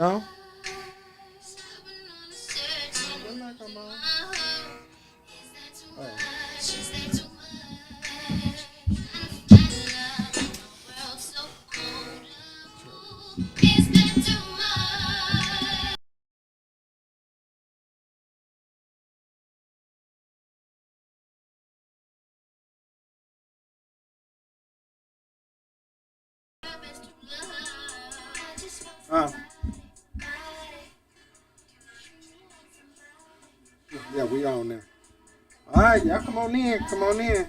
No? They're not come on. Oh. Uh, yeah, we on there. All right, y'all come on in. Come on in.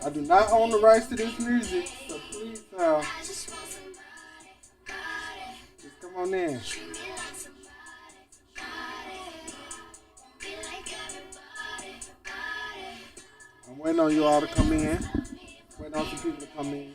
I do not own the rights to this music, so please, just come on in. I'm waiting on you all to come in. Waiting on some people to come in.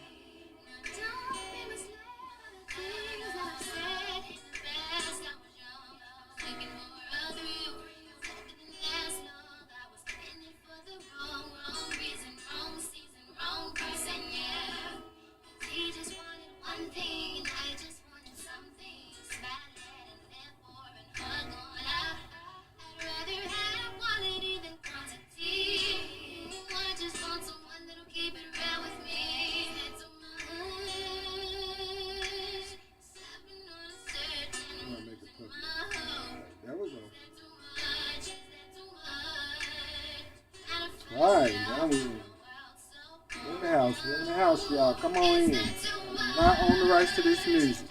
I'm gonna make it public. There we go. All right, now we in. We're in the house. We're in the house, y'all. Come on in. I do not own the rights to this music.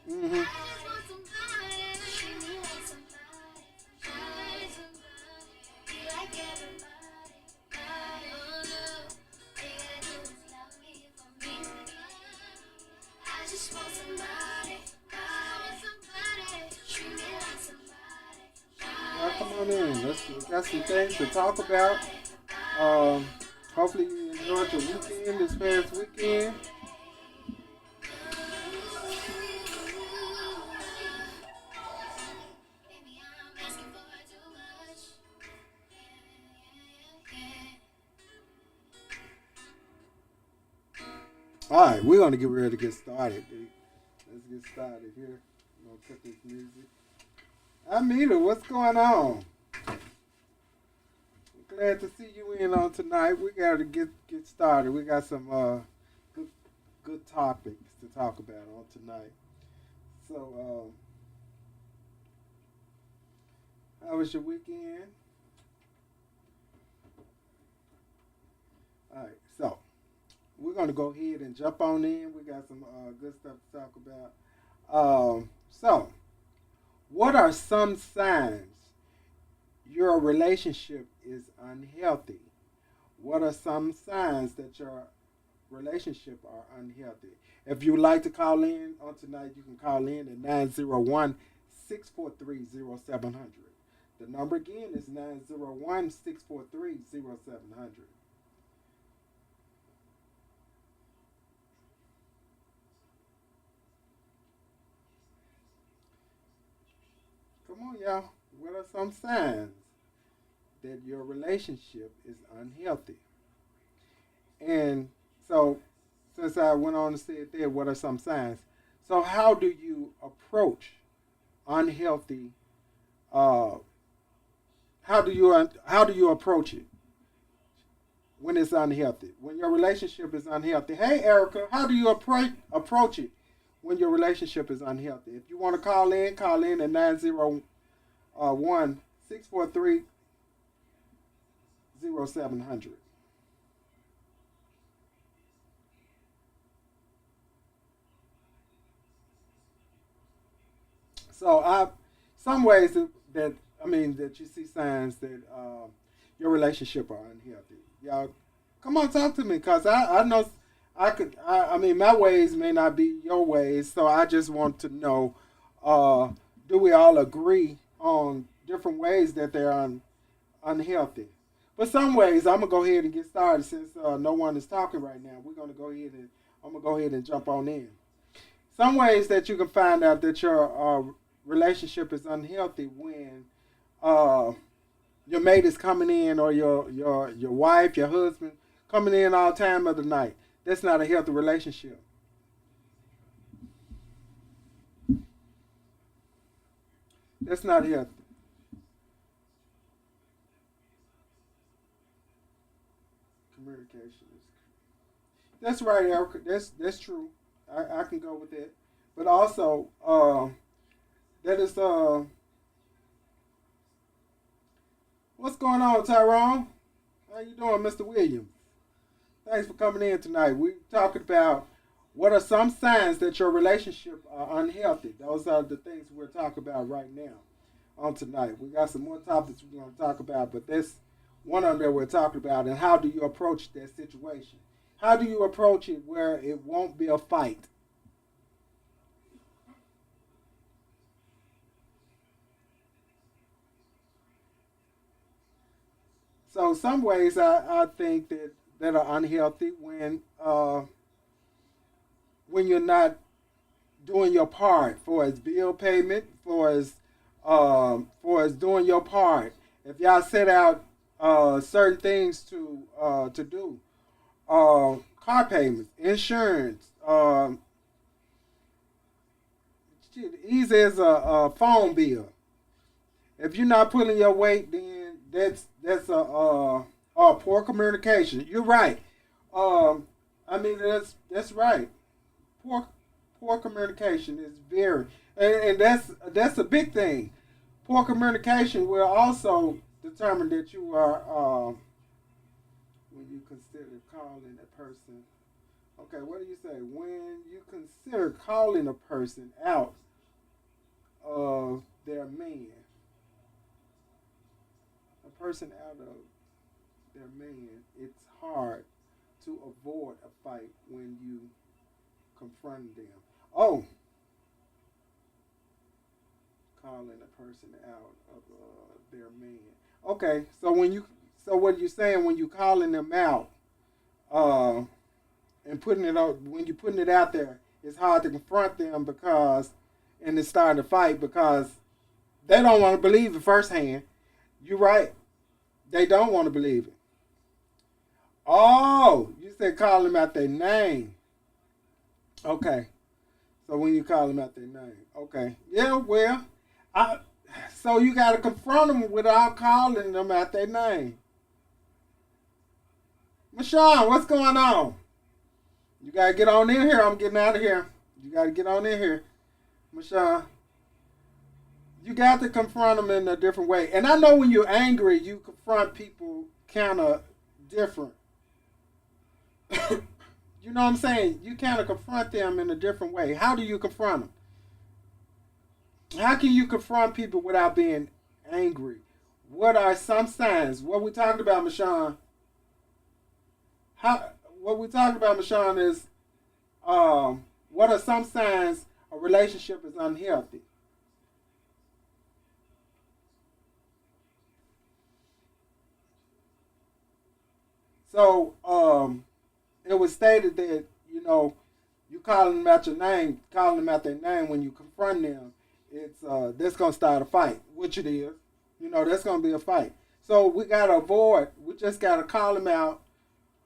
Mm-hmm. Y'all come on in. We got some things to talk about. Um, hopefully you enjoyed your weekend this past weekend. All right, we're gonna get ready to get started, dude. Let's get started here. I'm gonna cut this music. Amita, what's going on? Glad to see you in on tonight. We got to get started. We got some good good topics to talk about on tonight. So, how was your weekend? All right, so we're gonna go ahead and jump on in. We got some good stuff to talk about. So, what are some signs your relationship is unhealthy? What are some signs that your relationship are unhealthy? If you would like to call in on tonight, you can call in at 901 643 0700. The number again is 901 643 0700. Come on, y'all. What are some signs that your relationship is unhealthy? And so, since I went on to say it there, what are some signs? So, how do you approach unhealthy? Uh, how do you approach it when it's unhealthy? When your relationship is unhealthy. Hey, Erica, how do you approach it when your relationship is unhealthy? If you want to call in at 901 643 0700. So some ways that I mean that you see signs that your relationship are unhealthy. Y'all, come on, talk to me, cause I know I mean my ways may not be your ways, so I just want to know, uh, do we all agree on different ways that they're unhealthy? But some ways, I'm gonna go ahead and get started since no one is talking right now. We're gonna go ahead and I'm gonna go ahead and jump on in. Some ways that you can find out that your relationship is unhealthy when uh, your mate is coming in, or your wife, your husband coming in all time of the night. That's not a healthy relationship. That's not healthy. Communication is. That's right, Erica. That's true. I can go with that. But also, that is what's going on, Tyrone? How you doing, Mr. Williams? Thanks for coming in tonight. We talking about what are some signs that your relationship are unhealthy. Those are the things we're talking about right now on tonight. We got some more topics we're going to talk about, but this one of them that we're talking about. And how do you approach that situation? How do you approach it where it won't be a fight? So some ways I think that are unhealthy when you're not doing your part for as bill payment, for as doing your part. If y'all set out certain things to do, car payments, insurance, easy as a phone bill. If you're not pulling your weight, then that's poor communication. You're right. I mean that's right. Poor poor communication is very, and that's a big thing. Poor communication will also determine that you are when you consider calling a person. Okay, what do you say? When you consider calling a person out of their man, a person out of their man, it's hard to avoid a fight when you confront them. Oh, calling a person out of their man. Okay, so what you're saying when you calling them out, uh, and putting it out when you're putting it out there, it's hard to confront them because, and it's starting to fight because they don't want to believe it firsthand. You're right. They don't want to believe it. Oh, you said call them out their name. Okay. So when you call them out their name. Okay. Yeah, well, I, so you got to confront them without calling them out their name. Michonne, what's going on? You got to get on in here. I'm getting out of here. You got to get on in here. Michonne, you got to confront them in a different way. And I know when you're angry, you confront people kind of different. You know what I'm saying? You kind of confront them in a different way. How do you confront them? How can you confront people without being angry? What are some signs? What we talking about, Michonne? How? What we talking about, Michonne, is what are some signs a relationship is unhealthy? So it was stated that you calling them out your name, calling them out their name when you confront them, it's that's gonna start a fight, which it is. That's gonna be a fight. So we gotta avoid. We just gotta call them out.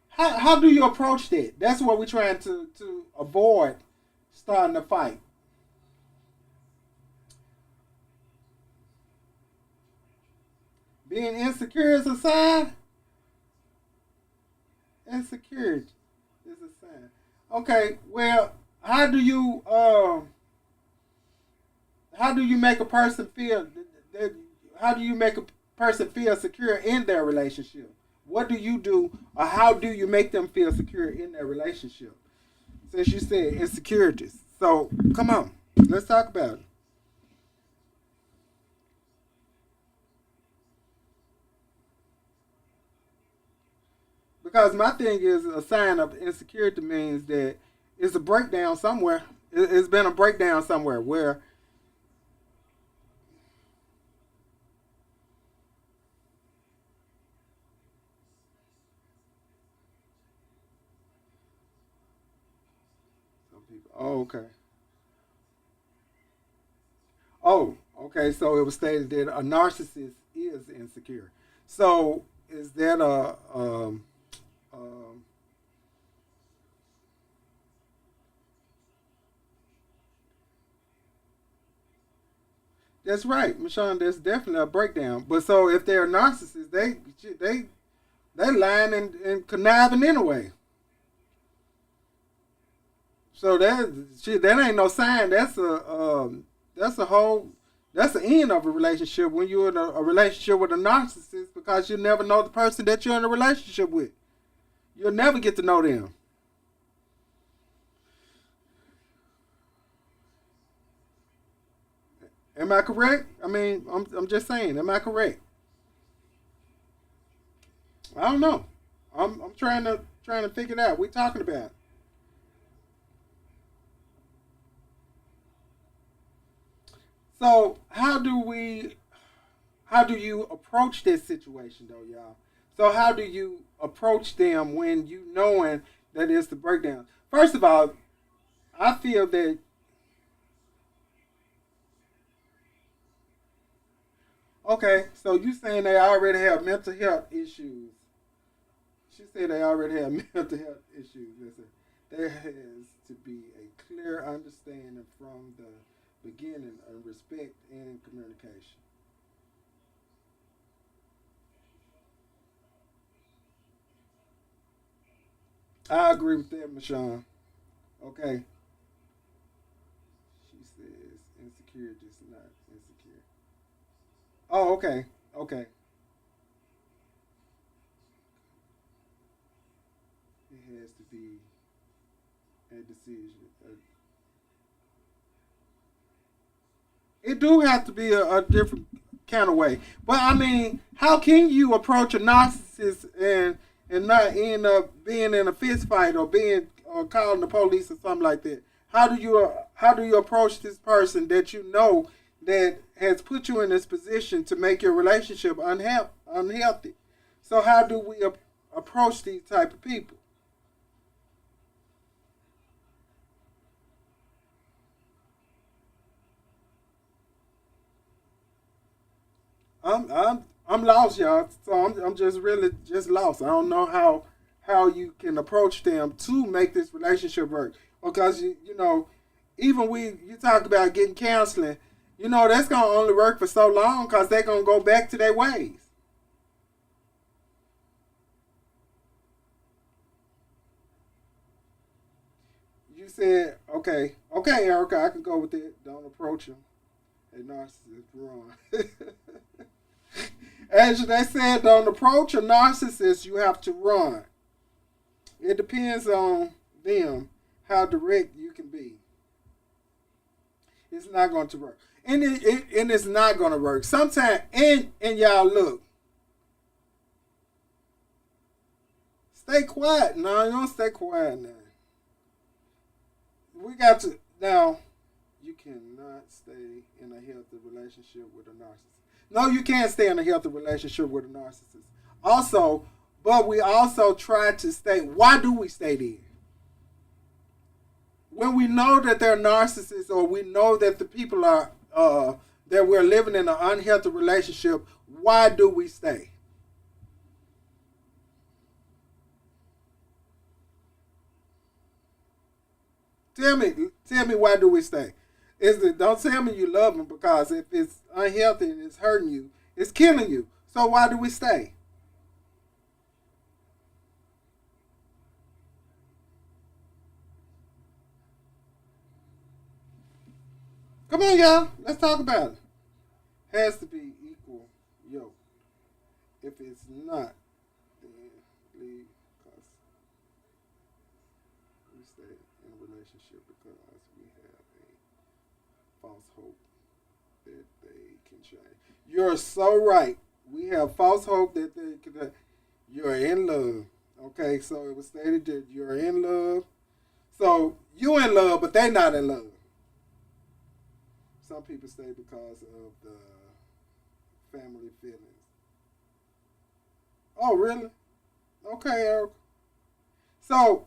How do you approach that? That's what we're trying to avoid starting a fight. Being insecure is a sign. Insecurity is a sign. Okay, well, how do you make a person feel that, how do you make a person feel secure in their relationship? What do you do, or how do you make them feel secure in their relationship? Since you said insecurities, so come on, let's talk about it. Because my thing is, a sign of insecurity means that it's a breakdown somewhere. It's been a breakdown somewhere where some people. Oh, okay. Oh, Okay, so it was stated that a narcissist is insecure. So is that a um, that's right, Michonne. There's definitely a breakdown. But so if they're narcissists, they lying and conniving anyway. So that ain't no sign. That's a whole that's the end of a relationship when you're in a relationship with a narcissist because you never know the person that you're in a relationship with. You'll never get to know them. Am I correct? I mean, I'm just saying. Am I correct? I don't know. I'm trying to figure it out. We talking about. So how do you approach this situation though, y'all? So how do you approach them when you knowing that it's the breakdown? First of all, I feel that okay, so you saying they already have mental health issues. She said they already have mental health issues. Listen, there has to be a clear understanding from the beginning of respect and communication. I agree with that, Michonne. Okay. She says insecure, just not insecure. Oh, okay. Okay. It has to be a decision. It do have to be a different kind of way. But I mean, how can you approach a narcissist and not end up being in a fist fight or being or calling the police or something like that? How do you approach this person that you know that has put you in this position to make your relationship unhealthy? So how do we approach these type of people? I'm lost, y'all. So I'm just really just lost. I don't know how you can approach them to make this relationship work because you know even we you talk about getting counseling, you know that's gonna only work for so long because they're gonna go back to their ways. You said okay, Erica, I can go with it. Don't approach them. A narcissist, wrong. As they said, don't approach a narcissist. You have to run. It depends on them how direct you can be. It's not going to work, and it's not going to work. Sometimes, and y'all look, stay quiet. No, you don't stay quiet now. We got to now. You cannot stay in a healthy relationship with a narcissist. No, you can't stay in a healthy relationship with a narcissist. Also, but we also try to stay. Why do we stay there? When we know that they're narcissists or we know that the people are that we're living in an unhealthy relationship, why do we stay? Tell me why do we stay? Is it don't tell me you love them because if it's unhealthy and it's hurting you, it's killing you. So why do we stay? Come on, y'all. Let's talk about it. Has to be equal yoke. If it's not, then leave because we stay in a relationship because we have a false hope that they can change. You're so right. We have false hope that they can. You're in love. Okay, so it was stated that you're in love. So you in love, but they not in love. Some people stay because of the family feelings. Oh, really? Okay, Eric. So,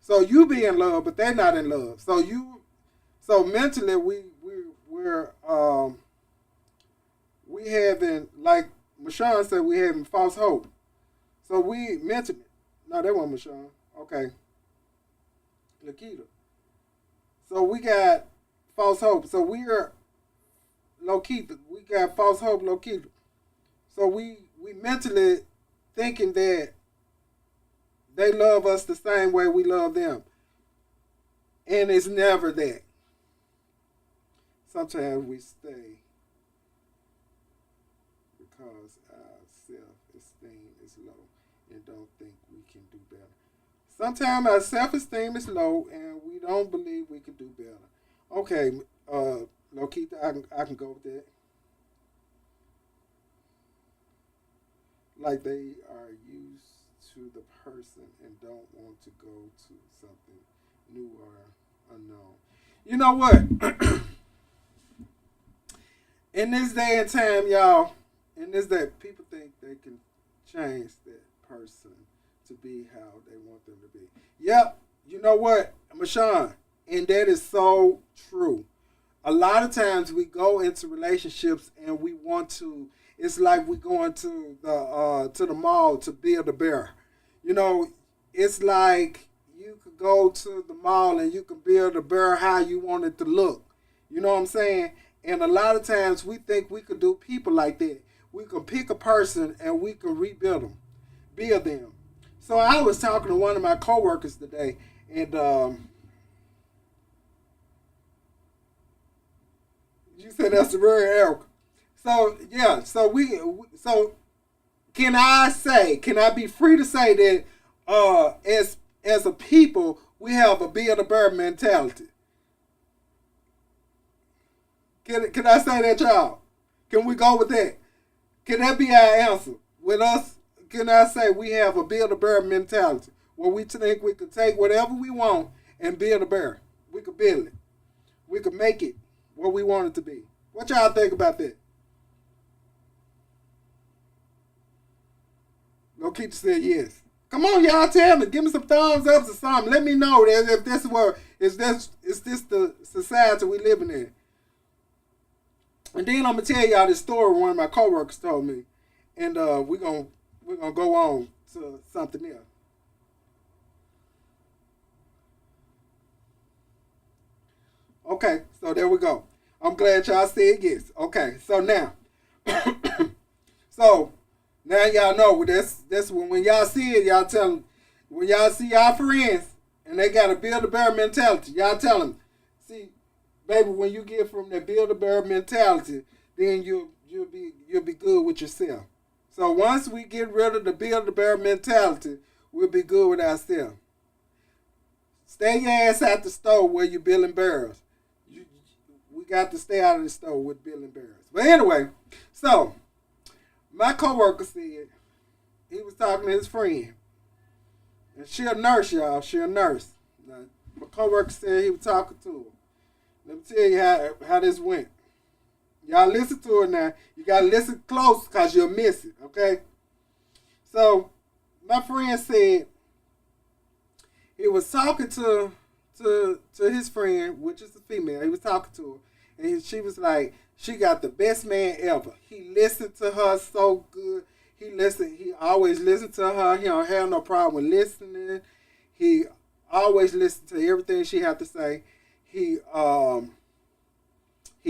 so you be in love, but they're not in love. So mentally, we we having, like Mashawn said, we having false hope. So we mentioned it. No, that wasn't Mashawn. Okay, Lakita. So we got false hope. So we are Lokita. We got false hope, Lokita. So we mentally thinking that they love us the same way we love them, and it's never that. Sometimes we stay because our self-esteem is low and don't think we can do better. Sometimes our self-esteem is low and we don't believe we can do better. Okay, Lokita, I can go with that. Like they are used to the person and don't want to go to something new or unknown. You know what? In this day and time, y'all, in this day, people think they can change that person to be how they want them to be. Yep, you know what, Mashawn, and that is so true. A lot of times we go into relationships and we want to. It's like we going to the mall to build a bear. You know, it's like you could go to the mall and you can build a bear how you want it to look. You know what I'm saying? And a lot of times we think we could do people like that. We can pick a person and we can rebuild them, build them. So I was talking to one of my coworkers today, and you said that's very Eric. So yeah, so can I be free to say that as a people we have a build a bear mentality? Can I say that, y'all? Can we go with that? Can that be our answer? With us, can I say we have a build a bear mentality where we think we could take whatever we want and build a bear? We could build it. We could make it what we want it to be. What y'all think about that? Lokita said yes. Come on, y'all, tell me. Give me some thumbs up or something. Let me know that if this were is this the society we living in. And then I'm gonna tell y'all this story one of my coworkers told me, and we're gonna go on to something else. Okay, so there we go. I'm glad y'all said yes. Okay, so now, so now y'all know that's when y'all see it, y'all tell them when y'all see y'all friends and they got a build a bear mentality, y'all tell them, see, baby, when you get from that build a bear mentality, then you'll be good with yourself. So once we get rid of the build a bear mentality, we'll be good with ourselves. Stay your ass at the store where you building barrels. We got to stay out of the store with building barrels. But anyway, so my coworker said he was talking to his friend, and she a nurse, y'all. She a nurse. Now, my coworker said he was talking to her. Let me tell you how this went. Y'all listen to it now. You gotta listen close because you'll miss it, okay? So my friend said he was talking to his friend, which is a female. He was talking to her, and she was like, she got the best man ever. He listened to her so good. He always listened to her. He don't have no problem with listening. He always listened to everything she had to say. He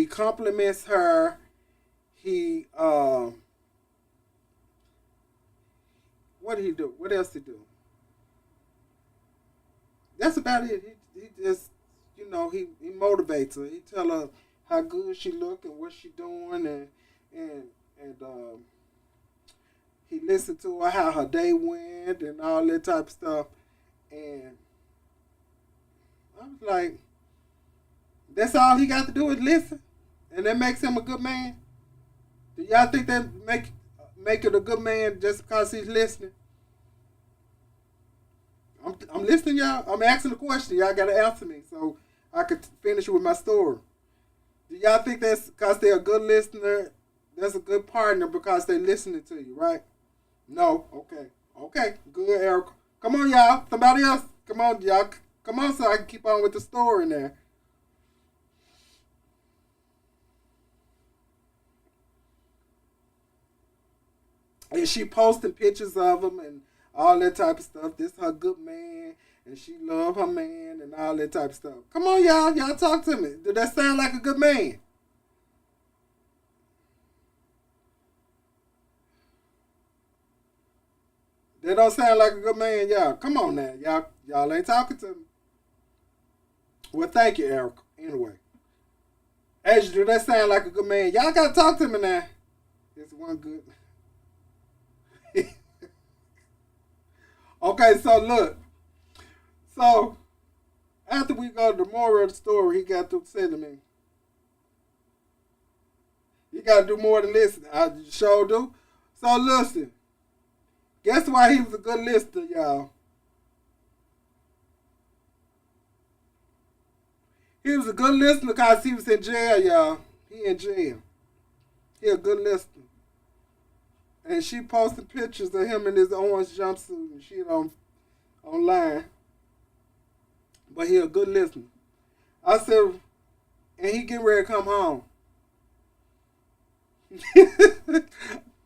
compliments her. What did he do? What else did he do? That's about it. He just, he motivates her. He tell her how good she look and what she doing, and he listened to her how her day went and all that type of stuff. And I was like, that's all he got to do is listen, and that makes him a good man. Do y'all think that make it a good man just because he's listening? I'm listening, y'all. I'm asking the question. Y'all got to answer me so I could finish with my story. Do y'all think that's because they're a good listener? That's a good partner because they're listening to you, right? No. Okay. Okay. Good, Eric. Come on, y'all. Somebody else. Come on, y'all. Come on, so I can keep on with the story now. And she posting pictures of him and all that type of stuff. This her good man, and she love her man and all that type of stuff. Come on, y'all talk to me. Do that sound like a good man? That don't sound like a good man, y'all. Come on now, y'all ain't talking to me. Well, thank you, Erica. Anyway, Asia, do that sound like a good man? Y'all gotta talk to me now. It's one good. Okay, so look. So after we go to the moral of the story, he got to say to me, "You got to do more than listen." I sure do. So listen. Guess why he was a good listener, y'all? He was a good listener because he was in jail, y'all. He in jail. He a good listener. And she posted pictures of him in his orange jumpsuit and shit online. But he a good listener. I said, and he getting ready to come home.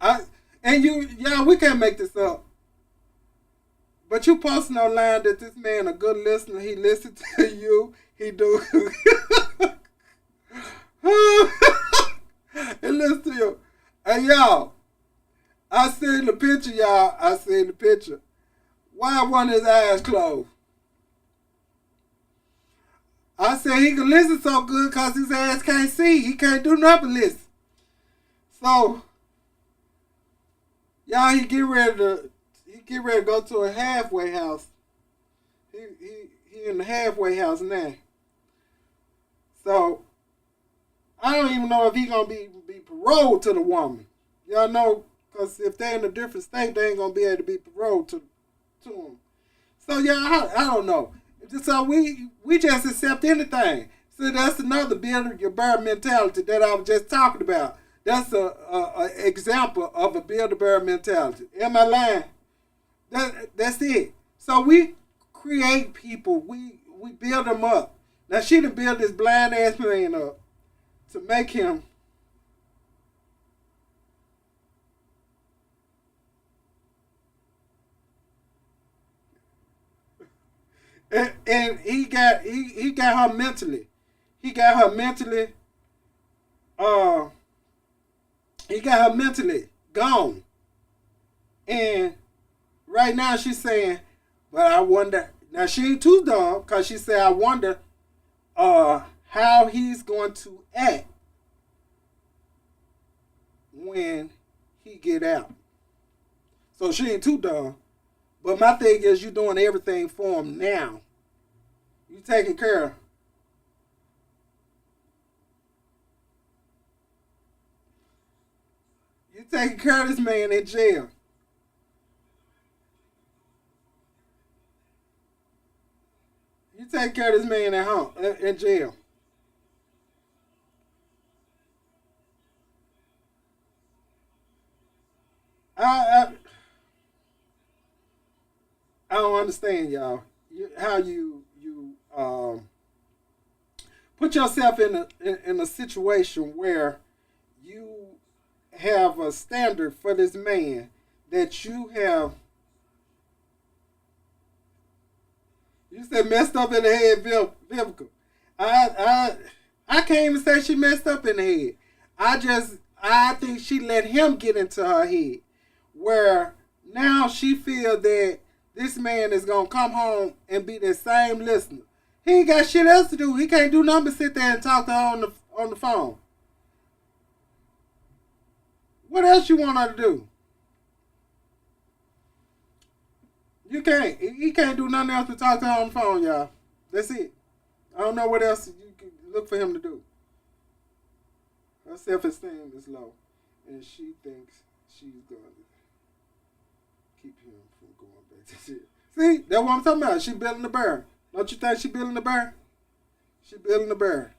I and y'all, we can't make this up. But you posting online that this man a good listener. He listen to you. He do. He listen to you. And y'all, I seen the picture, y'all. I seen the picture. Why one his eyes closed? I said he can listen so good because his ass can't see. He can't do nothing but listen. So, y'all, he get ready to go to a halfway house. He in the halfway house now. So I don't even know if he gonna be paroled to the woman. Y'all know, cause if they in a different state, they ain't gonna be able to be paroled to him. So yeah, I don't know. So we just accept anything. So that's another build your bear mentality that I was just talking about. That's a example of a build a bear mentality. Am I lying? That's it. So we create people. We build them up. Now she done build this blind ass man up to make him and he got her mentally. He got her mentally uh he got her mentally gone. And right now she's saying, but I wonder. Now she ain't too dumb because she said, I wonder how he's going to act when he get out. So she ain't too dumb. But my thing is, you doing everything for him now. You taking care of. You taking care of this man in jail. You take care of this man at home in jail. I I don't understand y'all. How you put yourself in a situation where you have a standard for this man that you have. You said messed up in the head, Vivica. I I can't even say she messed up in the head. I think she let him get into her head, where now she feel that this man is gonna come home and be the same listener. He ain't got shit else to do. He can't do nothing but sit there and talk to her on the phone. What else you want her to do? You can't. He can't do nothing else but talk to her on the phone, y'all. That's it. I don't know what else you can look for him to do. Her self esteem is low, and she thinks she's going to keep him from going back to shit. See, that's what I'm talking about. She building the bear. Don't you think she building the bear? She building the bear.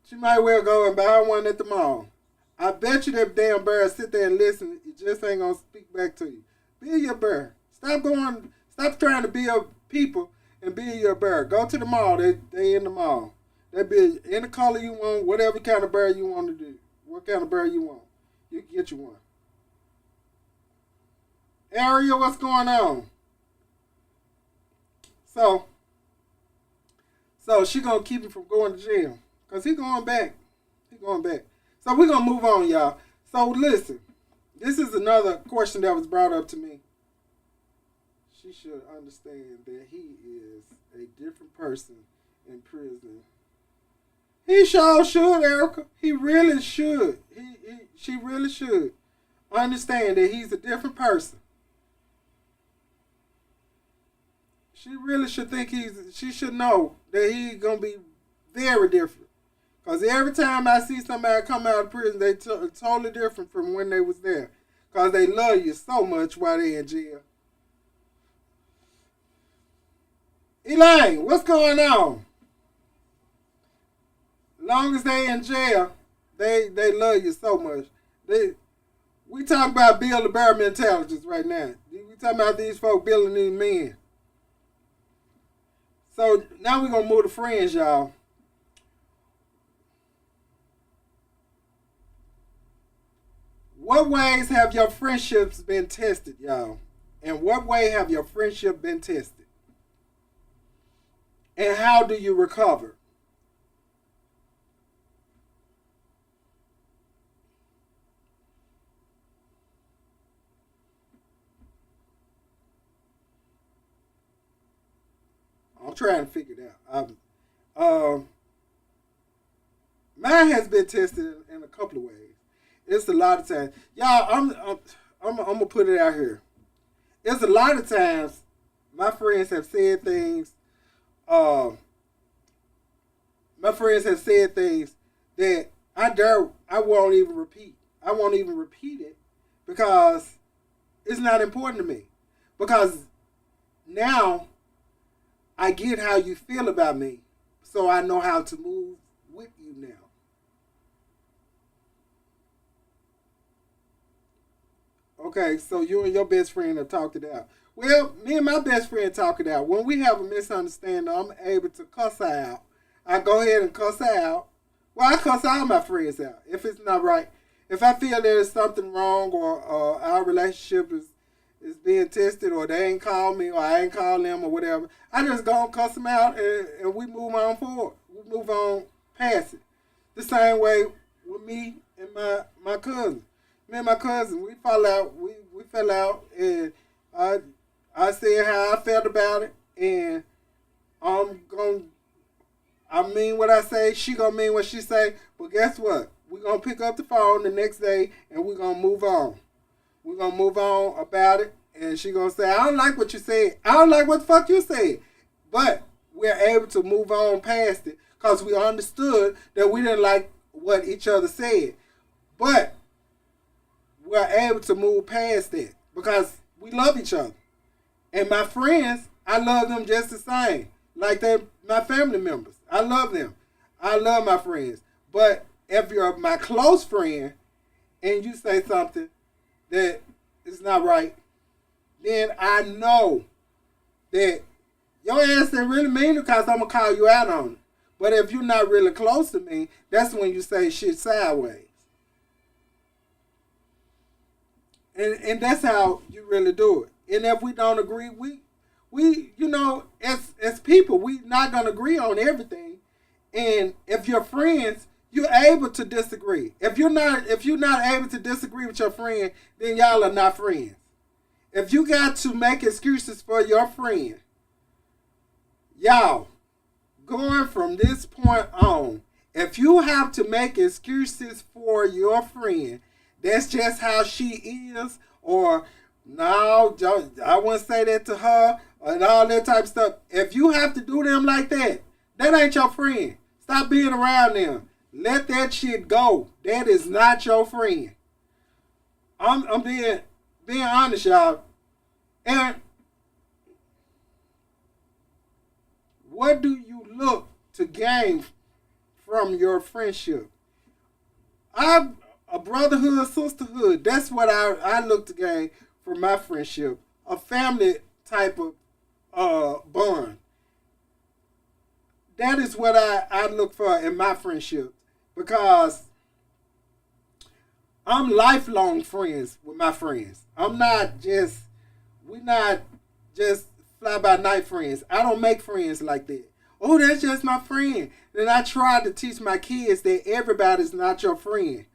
She might well go and buy one at the mall. I bet you that damn bear sit there and listen. It just ain't gonna speak back to you. Be your bear. Stop going. Stop trying to be a people and be your bear. Go to the mall. They in the mall. They be any color you want, whatever kind of bear you want to do. What kind of bear you want. You can get you one. Ariel, what's going on? So, she gonna keep him from going to jail. Cause he going back. He going back. So we're gonna move on, y'all. So listen, this is another question that was brought up to me. She should understand that he is a different person in prison. He sure should, Erica. He really should. She really should understand that he's a different person. She really should think she should know that he's gonna be very different. Cause every time I see somebody come out of prison, they totally different from when they was there. Cause they love you so much while they in jail. Elaine, what's going on? Long as they in jail, they love you so much. We talk about Bill the Bear mentality right now. We talking about these folk building these men. So now we're gonna move to friends, y'all. What ways have your friendships been tested, y'all? And what way have your friendship been tested? And how do you recover? I'm trying to figure it out. Mine has been tested in a couple of ways. It's a lot of times, y'all. I'm gonna put it out here. It's a lot of times my friends have said things. My friends have said things that I won't even repeat. I won't even repeat it because it's not important to me. Because now I get how you feel about me, so I know how to move with you now. Okay, so you and your best friend have talked it out. Well, me and my best friend talk it out. When we have a misunderstanding, I'm able to cuss her out. I go ahead and cuss her out. Well, I cuss all my friends out if it's not right. If I feel there's something wrong or our relationship is being tested or they ain't called me or I ain't called them or whatever, I just go and cuss them out and we move on forward. We move on past it. The same way with me and my cousin. Me and my cousin, we fell out. We fell out, and I said how I felt about it, and I mean what I say. She gonna mean what she say. But guess what? We gonna pick up the phone the next day, and we gonna move on. We gonna move on about it, and she gonna say, I don't like what you said. I don't like what the fuck you said. But we're able to move on past it because we understood that we didn't like what each other said. But we're able to move past that because we love each other. And my friends, I love them just the same. Like they're my family members. I love them. I love my friends. But if you're my close friend and you say something that is not right, then I know that your ass didn't really mean it because I'm going to call you out on it. But if you're not really close to me, that's when you say shit sideways. And that's how you really do it. And if we don't agree, we you know, as people, we not gonna agree on everything. And if you're friends, you're able to disagree. If you're not able to disagree with your friend, then y'all are not friends. If you got to make excuses for your friend, y'all, going from this point on, if you have to make excuses for your friend, that's just how she is, or no, I wouldn't say that to her, and all that type of stuff. If you have to do them like that, that ain't your friend. Stop being around them. Let that shit go. That is not your friend. I'm being honest, y'all. And what do you look to gain from your friendship? A brotherhood, sisterhood. That's what I look to gain from my friendship. A family type of bond. That is what I look for in my friendship. Because I'm lifelong friends with my friends. We're not just fly by night friends. I don't make friends like that. Oh, that's just my friend. Then I try to teach my kids that everybody's not your friend.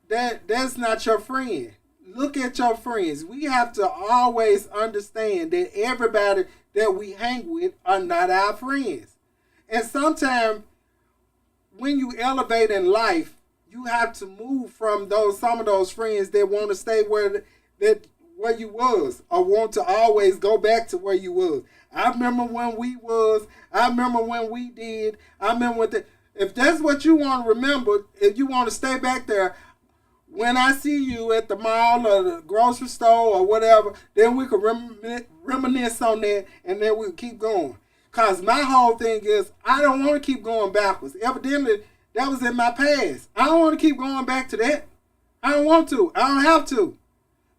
That's not your friend. Look at your friends. We have to always understand that everybody that we hang with are not our friends. And sometimes when you elevate in life, you have to move from those some of those friends that want to stay where you was or want to always go back to where you was. I remember when we was. I remember when we did. I remember when if that's what you want to remember, if you want to stay back there, when I see you at the mall or the grocery store or whatever, then we can reminisce on that and then we can keep going. Because my whole thing is, I don't want to keep going backwards. Evidently, that was in my past. I don't want to keep going back to that. I don't want to. I don't have to.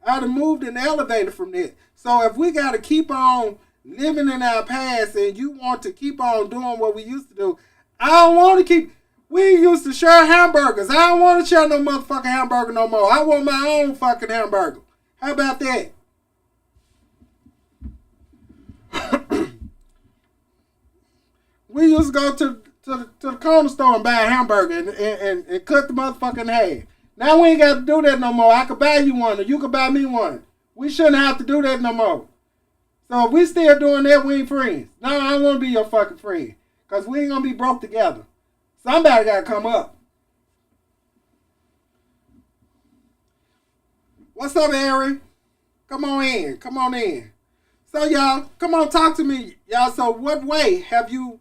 I'd have moved and elevated from that. So if we got to keep on living in our past and you want to keep on doing what we used to do, I don't want to keep. We used to share hamburgers. I don't want to share no motherfucking hamburger no more. I want my own fucking hamburger. How about that? We used to go to the corner store and buy a hamburger and cut the motherfucker in half. Now we ain't got to do that no more. I could buy you one or you could buy me one. We shouldn't have to do that no more. So if we still doing that, we ain't friends. No, I don't want to be your fucking friend. Because we ain't going to be broke together. Somebody got to come up. What's up, Harry? Come on in. Come on in. So, y'all, come on, talk to me. Y'all, so what way have your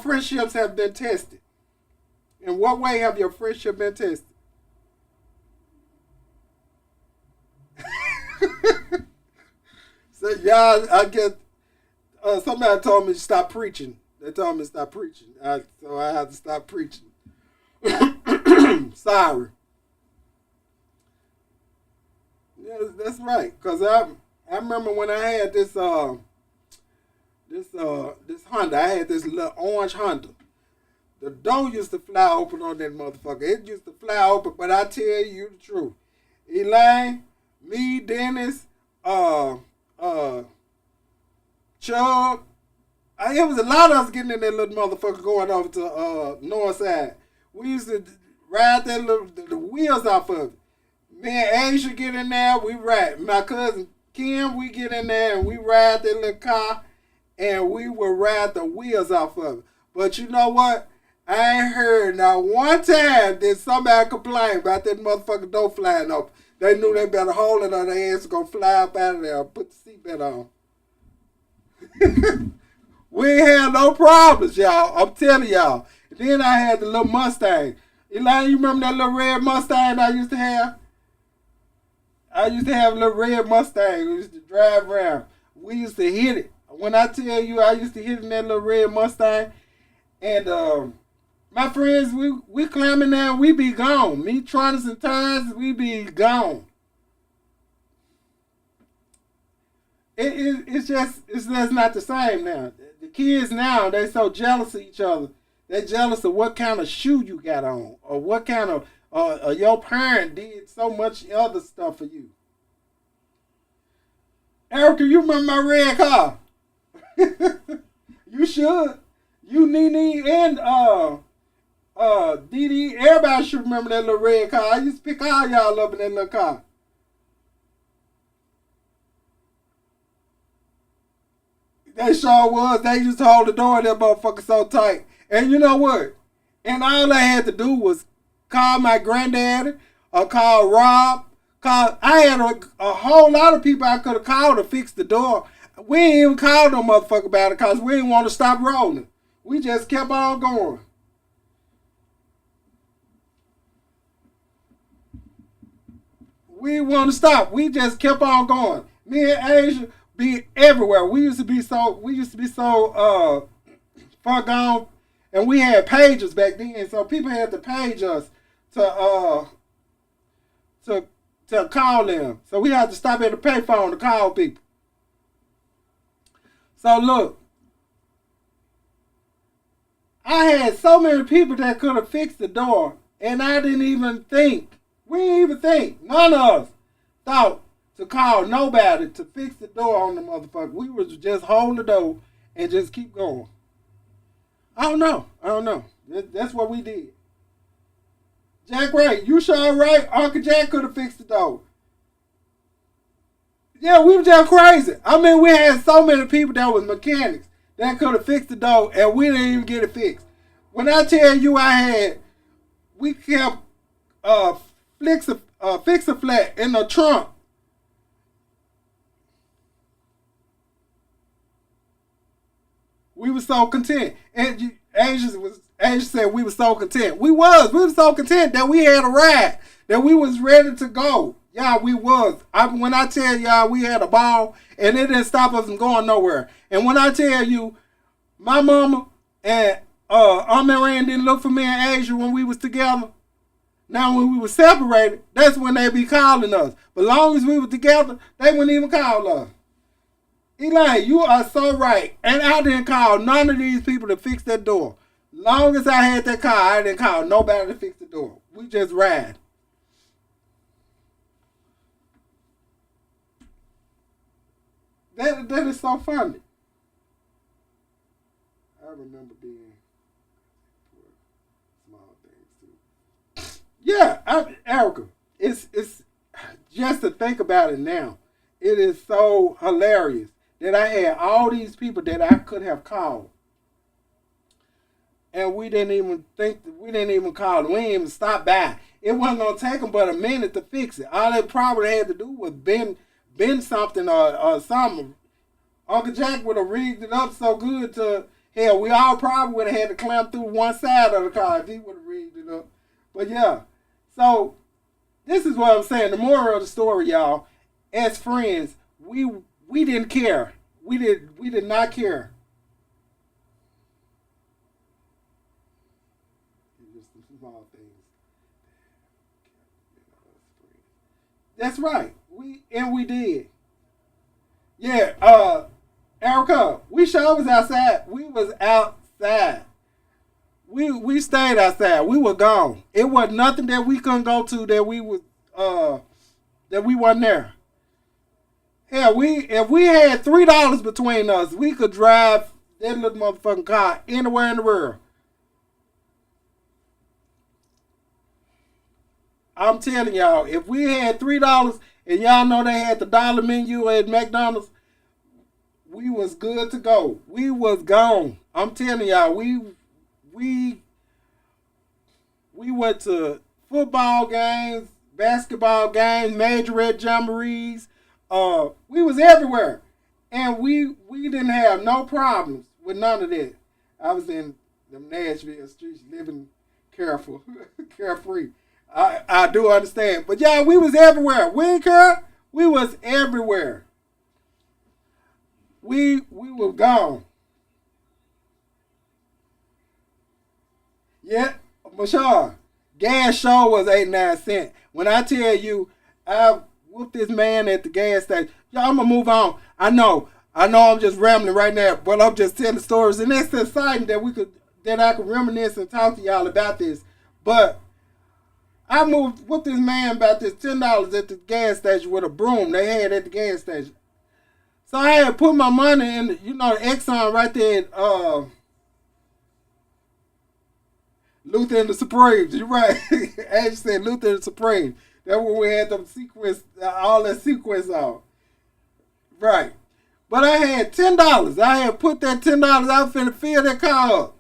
friendships have been tested? In what way have your friendship been tested? So, y'all, I get, somebody told me to stop preaching. They told me to stop preaching. So I had to stop preaching. Sorry. Yeah, that's right. Cause I remember when I had this Honda. I had this little orange Honda. The door used to fly open on that motherfucker. It used to fly open, but I tell you the truth. Elaine, me, Dennis, Chuck. It was a lot of us getting in that little motherfucker going over to north side. We used to ride the wheels off of it. Me and Asia get in there, we ride. My cousin Kim, we get in there and we ride that little car and we will ride the wheels off of it. But you know what? I ain't heard not one time that somebody complain about that motherfucker door flying open. They knew they better hold it or their ass was gonna fly up out of there and put the seatbelt on. We ain't had no problems, y'all. I'm telling y'all. Then I had the little Mustang. Elijah, you remember that little red Mustang I used to have? I used to have a little red Mustang. We used to drive around. We used to hit it. When I tell you I used to hit in that little red Mustang, and my friends, we climbing there, we be gone. Me, Tronus, and Tines, we be gone. It's just not the same now. The kids now, they so jealous of each other. They jealous of what kind of shoe you got on, or what kind of your parent did so much other stuff for you. Erica, you remember my red car? You should. You, Nene, and Dee Dee, everybody should remember that little red car. I used to pick all y'all up in that little car. They sure was. They used to hold the door of that motherfucker so tight. And you know what? And all I had to do was call my granddaddy or call Rob. I had a whole lot of people I could have called to fix the door. We ain't even called no motherfucker about it because we didn't want to stop rolling. We just kept on going. We didn't want to stop. We just kept on going. Me and Asia be everywhere. We used to be so far gone, and we had pages back then, so people had to page us to call them. So we had to stop at the payphone to call people. So look, I had so many people that could have fixed the door, and I didn't even think We didn't even think. None of us thought to call nobody to fix the door on the motherfucker. We was just hold the door and just keep going. I don't know. That's what we did. Jack Ray, you sure right. Uncle Jack could have fixed the door. Yeah, we were just crazy. I mean, we had so many people that was mechanics that could have fixed the door, and we didn't even get it fixed. When I tell you we kept fix a flat in the trunk. We were so content. And Asia said we were so content. We were so content that we had a ride, that we was ready to go. Yeah, we was. When I tell y'all we had a ball, and it didn't stop us from going nowhere. And when I tell you, my mama and Aunt Marianne didn't look for me and Asia when we was together. Now when we were separated, that's when they be calling us. But long as we were together, they wouldn't even call us. Elaine, you are so right. And I didn't call none of these people to fix that door. Long as I had that car, I didn't call nobody to fix the door. We just ride. That is so funny. I remember being small things too. Yeah, Erica, it's just to think about it now. It is so hilarious that I had all these people that I could have called, and we didn't even call them. We didn't even stop by. It wasn't gonna take them but a minute to fix it. All they probably had to do was bend something or something. Uncle Jack would have rigged it up so good to hell. We all probably would have had to climb through one side of the car if he would have rigged it up. But yeah, so this is what I'm saying. The moral of the story, y'all. As friends, we didn't care. We did not care. Just the small things. That's right. We did. Yeah, Erica, we sure was outside. We was outside. We stayed outside. We were gone. It was nothing that we couldn't go to that we wasn't there. Hell, if we had $3 between us, we could drive that little motherfucking car anywhere in the world. I'm telling y'all, if we had $3 and y'all know they had the dollar menu at McDonald's, we was good to go. We was gone. I'm telling y'all, we went to football games, basketball games, majorette jamborees. We was everywhere, and we didn't have no problems with none of that. I was in the Nashville streets living carefree. I do understand, but yeah, we was everywhere. We didn't care. We was everywhere. We were gone. Yeah, Mashar, gas show was 89 cents. When I tell you, I whooped this man at the gas station. Y'all, I'm gonna move on. I know I'm just rambling right now, but I'm just telling stories, and it's exciting that I could reminisce and talk to y'all about this. But I whooped this man about this $10 at the gas station with a broom they had at the gas station. So I had put my money in, the Exxon right there at Luther and the Supremes. You're right. As you said, Luther and the Supremes. That's where we had them sequence, all that sequence on. Right. But I had $10. I had put that $10. I was finna fill that car up.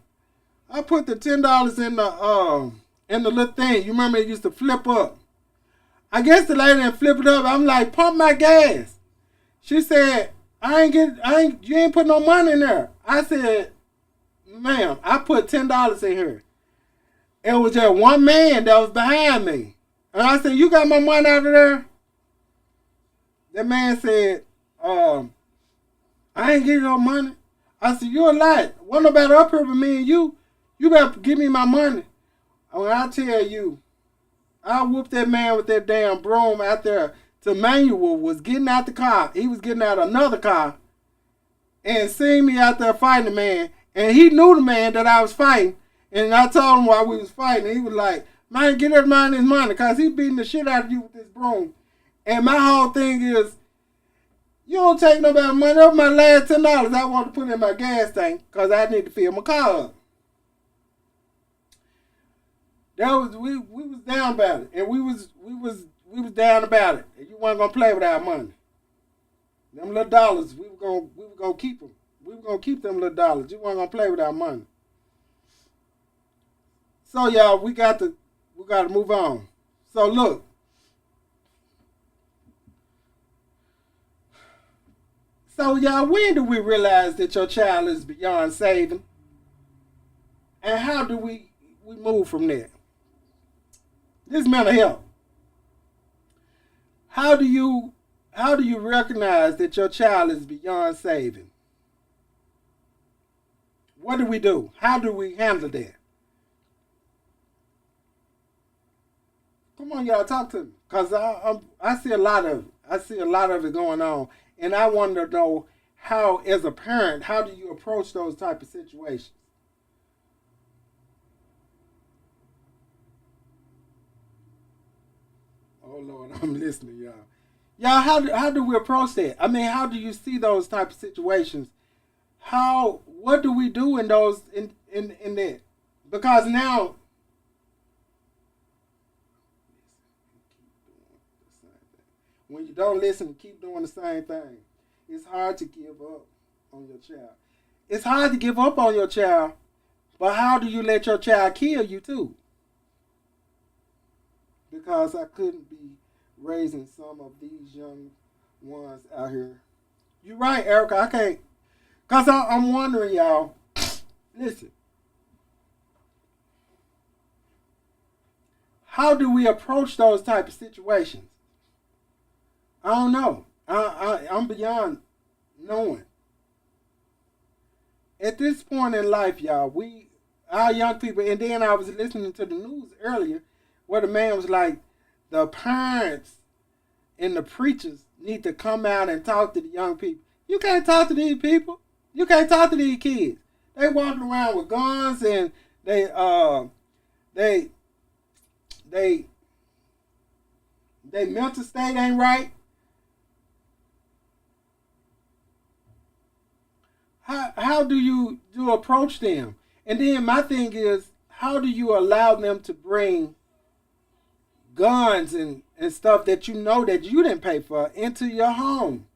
I put the $10 in the little thing. You remember it used to flip up. I guess the lady didn't flip it up. I'm like, pump my gas. She said, you ain't put no money in there. I said, ma'am, I put $10 in here. It was just one man that was behind me. And I said, you got my money out of there? That man said, I ain't give you no money. I said, you're a liar. Wasn't nobody up here but me and you. You better give me my money. When I tell you, I whooped that man with that damn broom out there. To Manuel was getting out the car. He was getting out another car and seen me out there fighting the man. And he knew the man that I was fighting. And I told him while we was fighting, he was like, Man, get that man his money because he beating the shit out of you with this broom. And my whole thing is, you don't take nobody money. That was my last $10 I want to put in my gas tank because I need to fill my car up. That was we was down about it, and we was down about it. And you weren't gonna play with our money. Them little dollars, we were gonna keep them. We were gonna keep them little dollars. You weren't gonna play with our money. So y'all, we got to move on. So look. So y'all, when do we realize that your child is beyond saving? And how do we move from there? This mental health. How do you recognize that your child is beyond saving? What do we do? How do we handle that? Come on, y'all, talk to me, cause I see a lot of it. I see a lot of it going on, and I want to know how, as a parent, how do you approach those type of situations? Oh Lord, I'm listening, y'all. Y'all, how do we approach that? I mean, how do you see those type of situations? What do we do in those in that? Because now, when you don't listen, keep doing the same thing. It's hard to give up on your child. It's hard to give up on your child, but how do you let your child kill you too? Because I couldn't be raising some of these young ones out here. You're right, Erica. I can't. Because I'm wondering, y'all. Listen. How do we approach those type of situations? I don't know. I'm beyond knowing. At this point in life, y'all, our young people, and then I was listening to the news earlier where the man was like, the parents and the preachers need to come out and talk to the young people. You can't talk to these people. You can't talk to these kids. They walking around with guns and they mental state ain't right. How do you approach them? And then my thing is, how do you allow them to bring guns and stuff that you know that you didn't pay for into your home?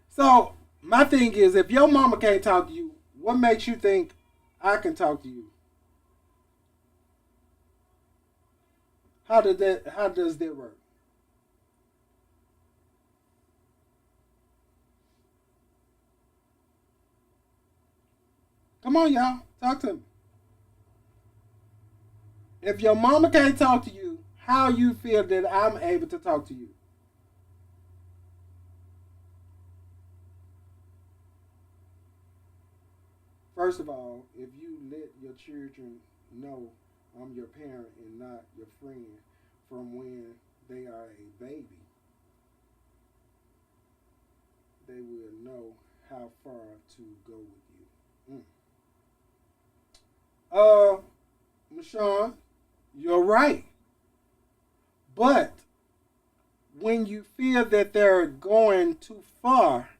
So my thing is, if your mama can't talk to you, what makes you think I can talk to you? How does that work? Come on, y'all, talk to me. If your mama can't talk to you, how you feel that I'm able to talk to you? First of all, if you let your children know I'm your parent and not your friend from when they are a baby, they will know how far to go with you. Michonne, you're right. But when you feel that they're going too far,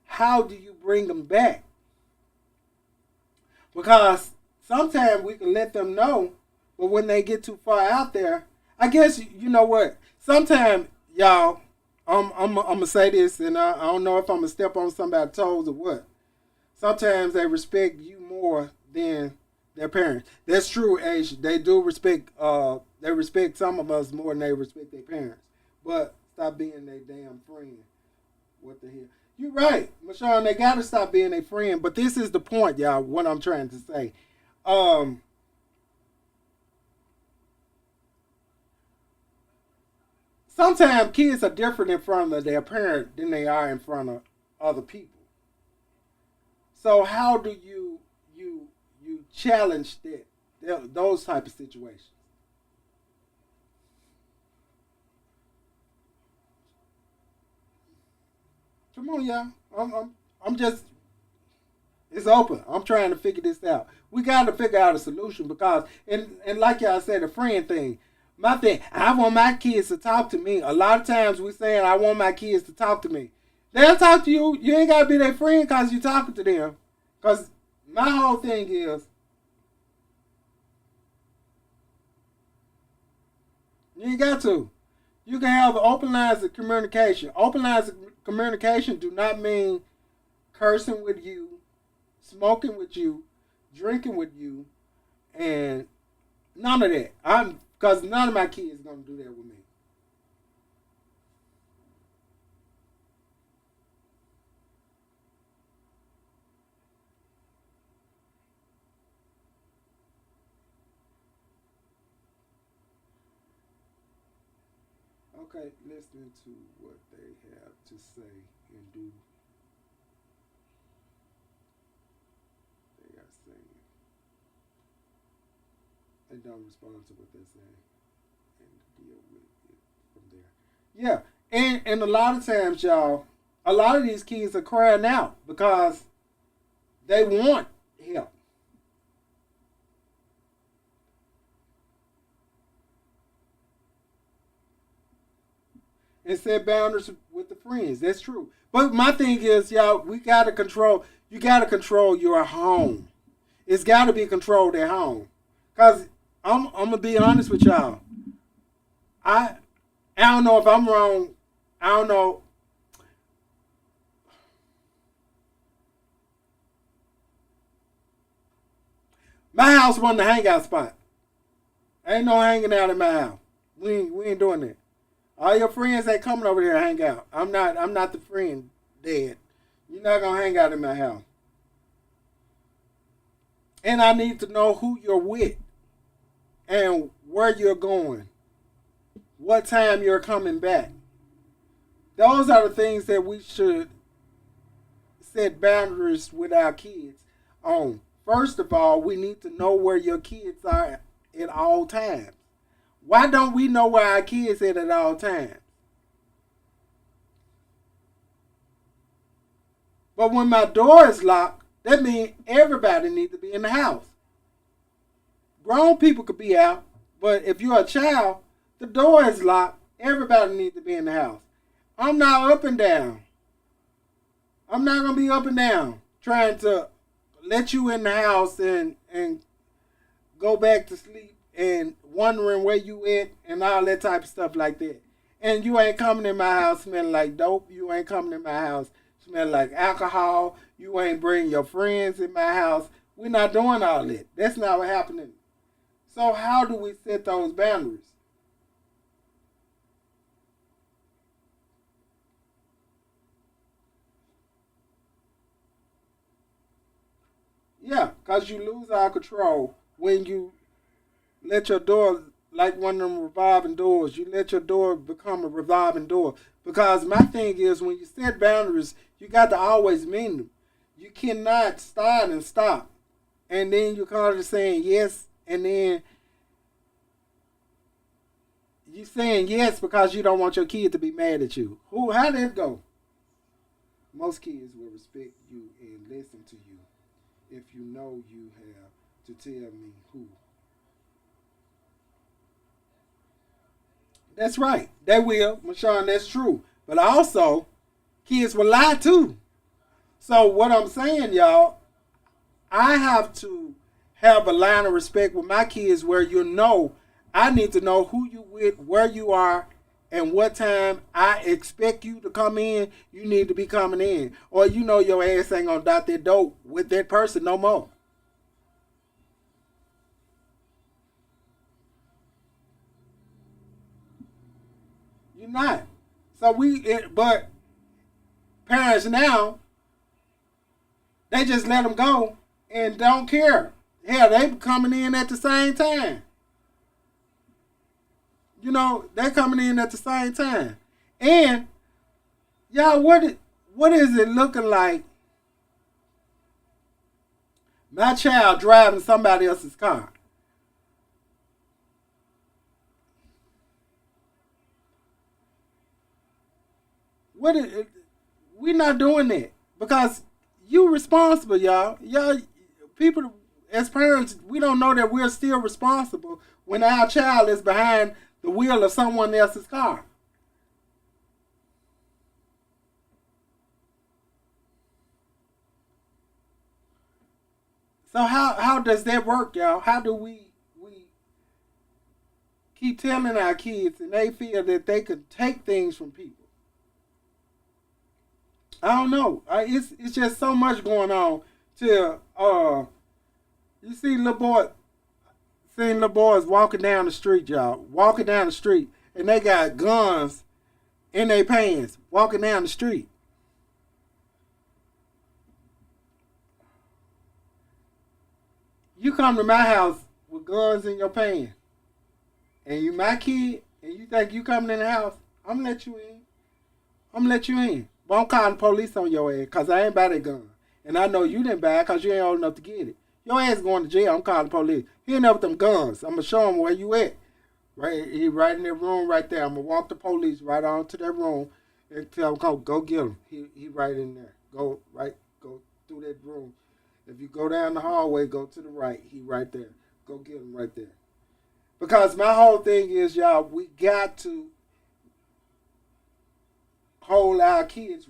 how do you bring them back? Because sometimes we can let them know, but when they get too far out there, I guess you know what. Sometimes y'all, I'm gonna say this, and I don't know if I'm gonna step on somebody's toes or what. Sometimes they respect you more than their parents. That's true, Asia. They do respect. They respect some of us more than they respect their parents. But stop being their damn friend. What the hell? You're right, Michonne. They gotta stop being a friend. But this is the point, y'all. What I'm trying to say. Um, Sometimes kids are different in front of their parent than they are in front of other people. So how do you challenge those type of situations? Come on, y'all. I'm just. It's open. I'm trying to figure this out. We got to figure out a solution because, and like y'all said, the friend thing. My thing, I want my kids to talk to me. A lot of times we saying I want my kids to talk to me. They'll talk to you. You ain't gotta be their friend because you talking to them. Cause my whole thing is you ain't got to. You can have open lines of communication. Open lines of communication do not mean cursing with you, smoking with you, drinking with you, and none of that. I'm because none of my kids gonna do that with me. Okay, listening to what they have to say and do they are saying and don't respond to what they're saying and deal with it from there. Yeah, and a lot of times, y'all, a lot of these kids are crying out because they want help and set boundaries with the friends. That's true. But my thing is, y'all, we gotta control. You gotta control your home. It's gotta be controlled at home. Cause I'm gonna be honest with y'all. I I don't know if I'm wrong. I don't know. My house wasn't a hangout spot. Ain't no hanging out in my house. We ain't doing that. All your friends ain't coming over here to hang out. I'm not the friend, Dad. You're not gonna hang out in my house. And I need to know who you're with and where you're going, what time you're coming back. Those are the things that we should set boundaries with our kids on. First of all, we need to know where your kids are at all times. Why don't we know where our kids at all times? But when my door is locked, that means everybody needs to be in the house. Grown people could be out, but if you're a child, the door is locked. Everybody needs to be in the house. I'm not up and down. I'm not gonna be up and down trying to let you in the house and go back to sleep and wondering where you at and all that type of stuff like that. And you ain't coming in my house smelling like dope. You ain't coming in my house smelling like alcohol. You ain't bringing your friends in my house. We're not doing all that. That's not what happening. So how do we set those boundaries? Yeah, because you lose our control when you let your door, like one of them revolving doors, you let your door become a revolving door. Because my thing is, when you set boundaries, you got to always mean them. You cannot start and stop. And then you kind of saying yes, and then you saying yes because you don't want your kid to be mad at you. Who? How did it go? Most kids will respect you and listen to you if you know you have to tell me who. That's right. They will, Mashawn, that's true. But also, kids will lie too. So what I'm saying, y'all, I have to have a line of respect with my kids where you know I need to know who you with, where you are, and what time I expect you to come in, you need to be coming in. Or you know your ass ain't gonna dot that dope with that person no more. You're not. So but parents now, they just let them go and don't care. Hell, they coming in at the same time. You know, they coming in at the same time. And y'all, what is it looking like? My child driving somebody else's car. What is we not doing that because you responsible, y'all. Y'all, people as parents, we don't know that we're still responsible when our child is behind the wheel of someone else's car. So how does that work, y'all? How do we keep telling our kids and they feel that they could take things from people? I don't know. It's just so much going on. Till you see little boy, seeing little boys walking down the street, y'all, walking down the street, and they got guns in their pants, walking down the street. You come to my house with guns in your pants, and you my kid, and you think you coming in the house, I'm gonna let you in. I'm gonna let you in. But I'm calling the police on your ass because I ain't buy that gun. And I know you didn't buy it because you ain't old enough to get it. Your ass going to jail. I'm calling the police. He in there with them guns. I'm going to show him where you at. Right, he right in that room right there. I'm going to walk the police right on to that room and tell him, go get him. He right in there. Go through that room. If you go down the hallway, go to the right. He right there. Go get him right there. Because my whole thing is, y'all, we got to hold our kids.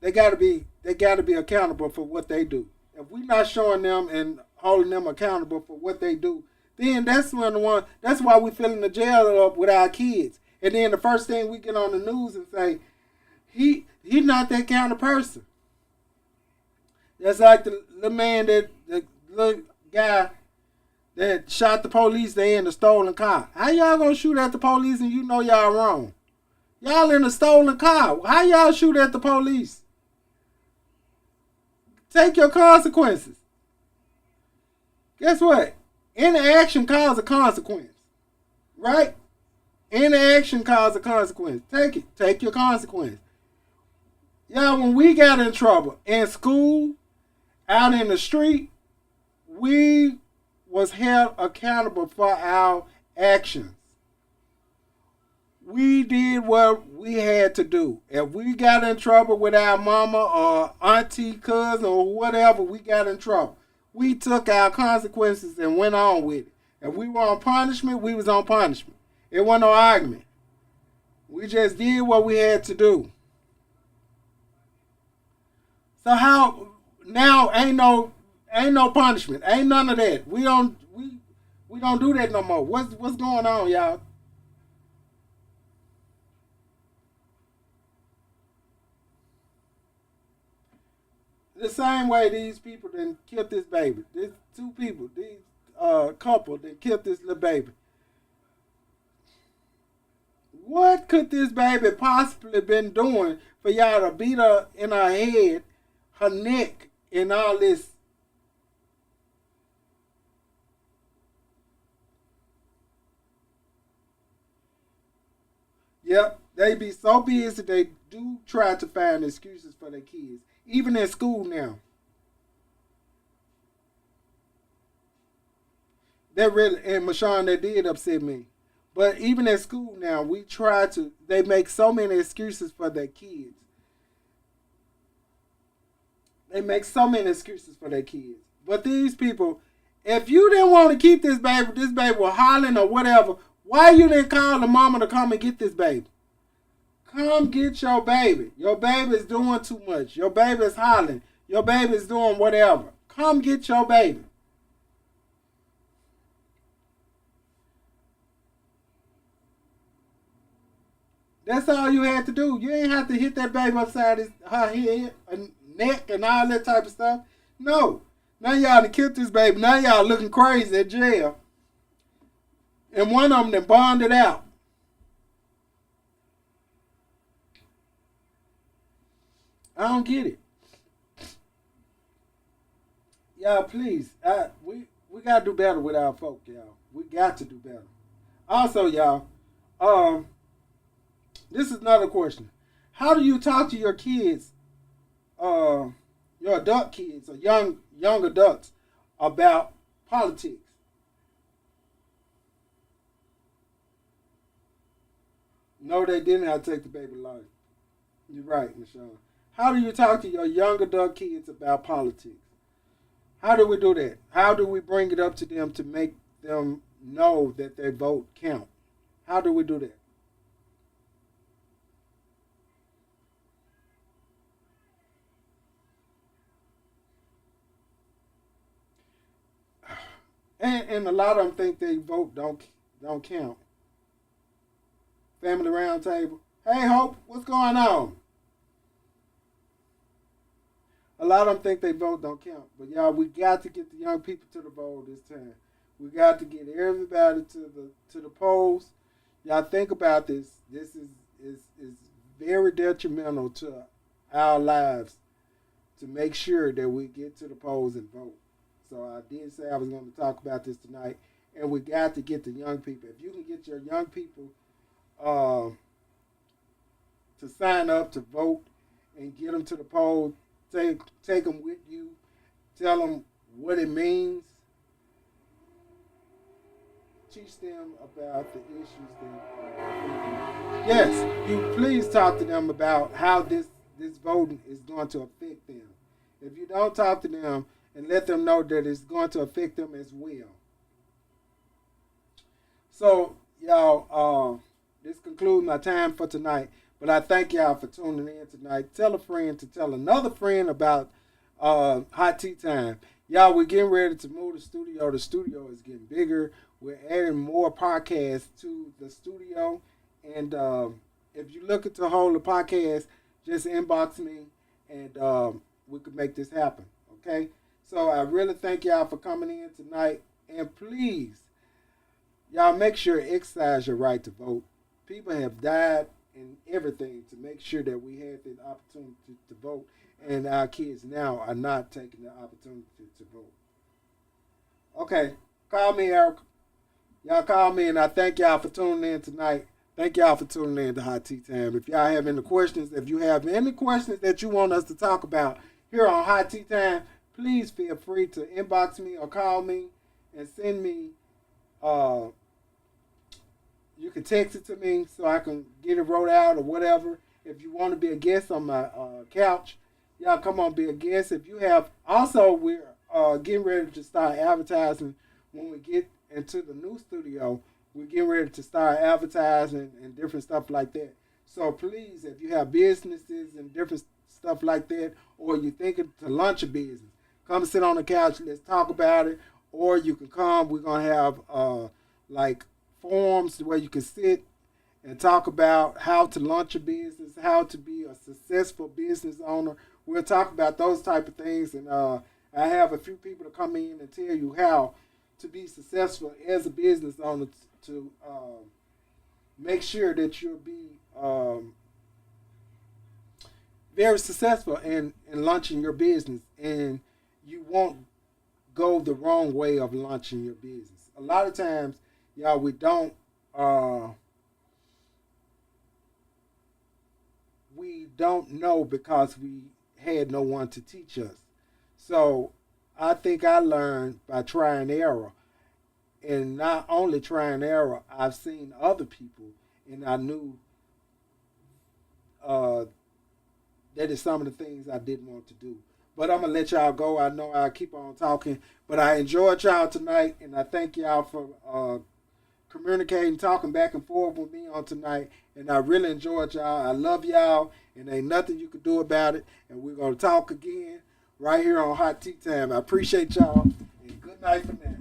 They got to be accountable for what they do. If we not showing them and holding them accountable for what they do, then that's why we filling the jail up with our kids. And then the first thing we get on the news and say, he's not that kind of person. That's like the man the little guy that shot the police there in the stolen car. How y'all gonna shoot at the police and you know y'all wrong? Y'all in a stolen car. How y'all shoot at the police? Take your consequences. Guess what? Any action causes a consequence. Right? Any action causes a consequence. Take it. Take your consequence. Y'all, when we got in trouble in school, out in the street, we was held accountable for our actions. We did what we had to do. If we got in trouble with our mama or auntie, cousin, or whatever, we got in trouble. We took our consequences and went on with it. If we were on punishment, we was on punishment. It wasn't no argument. We just did what we had to do. So how now ain't no punishment. Ain't none of that. We don't do that no more. What's going on, y'all? The same way these people then killed this baby. These two people, these couple that killed this little baby. What could this baby possibly been doing for y'all to beat her in her head, her neck, and all this? Yep, they be so busy they do try to find excuses for their kids. Even in school now. That really and Mashawn, that did upset me. But even at school now, they make so many excuses for their kids. They make so many excuses for their kids. But these people, if you didn't want to keep this baby was hollering or whatever, why you didn't call the mama to come and get this baby? Come get your baby. Your baby is doing too much. Your baby is hollering. Your baby is doing whatever. Come get your baby. That's all you had to do. You ain't have to hit that baby upside her head and neck and all that type of stuff. No. Now y'all done killed this baby. Now y'all looking crazy at jail. And one of them done bonded out. I don't get it. Y'all, please. We gotta do better with our folk, y'all. We got to do better. Also, y'all, um, this is another question. How do you talk to your kids, uh, your adult kids or young adults about politics? No, they didn't have to take the baby life. You're right, Michelle. How do you talk to your young adult kids about politics? How do we do that? How do we bring it up to them to make them know that their vote count? How do we do that? And a lot of them think they vote don't count. Family roundtable. Hey, Hope, what's going on? A lot of them think they vote don't count, but y'all, we got to get the young people to the vote this time. We got to get everybody to the polls. Y'all think about this. This is very detrimental to our lives to make sure that we get to the polls and vote. So I did say I was going to talk about this tonight, and we got to get the young people. If you can get your young people uh, to sign up to vote and get them to the polls, take them with you, tell them what it means, teach them about the issues that. Yes, you please talk to them about how this voting is going to affect them. If you don't talk to them and let them know that it's going to affect them as well. So, y'all, this concludes my time for tonight. But I thank y'all for tuning in tonight. Tell a friend to tell another friend about Hot Tea Time. Y'all, we're getting ready to move the studio. The studio is getting bigger. We're adding more podcasts to the studio. And if you're looking to hold a podcast, just inbox me and we could make this happen. Okay? So I really thank y'all for coming in tonight. And please, y'all make sure to exercise your right to vote. People have died and everything to make sure that we had the opportunity to vote. And our kids now are not taking the opportunity to vote. Okay, call me, Eric. Y'all call me, and I thank y'all for tuning in tonight. Thank y'all for tuning in to Hot Tea Time. If y'all have any questions, if you have any questions that you want us to talk about here on Hot Tea Time, please feel free to inbox me or call me and send me. You can text it to me so I can get it wrote out or whatever. If you want to be a guest on my couch, y'all come on, be a guest. If you have, also we're getting ready to start advertising when we get into the new studio. We're getting ready to start advertising and different stuff like that. So please, if you have businesses and different stuff like that, or you're thinking to launch a business, come sit on the couch. Let's talk about it. Or you can come. We're gonna have like forums where you can sit and talk about how to launch a business, how to be a successful business owner. We'll talk about those type of things, and I have a few people to come in and tell you how to be successful as a business owner to make sure that you'll be very successful in launching your business, and you won't go the wrong way of launching your business. A lot of times, y'all, we don't know because we had no one to teach us. So I think I learned by try and error. And not only try and error, I've seen other people and I knew uh, that is some of the things I didn't want to do. But I'm going to let y'all go. I know I keep on talking, but I enjoyed y'all tonight, and I thank y'all for communicating, talking back and forth with me on tonight. And I really enjoyed y'all. I love y'all, and ain't nothing you can do about it. And we're going to talk again right here on Hot Tea Time. I appreciate y'all, and good night for now.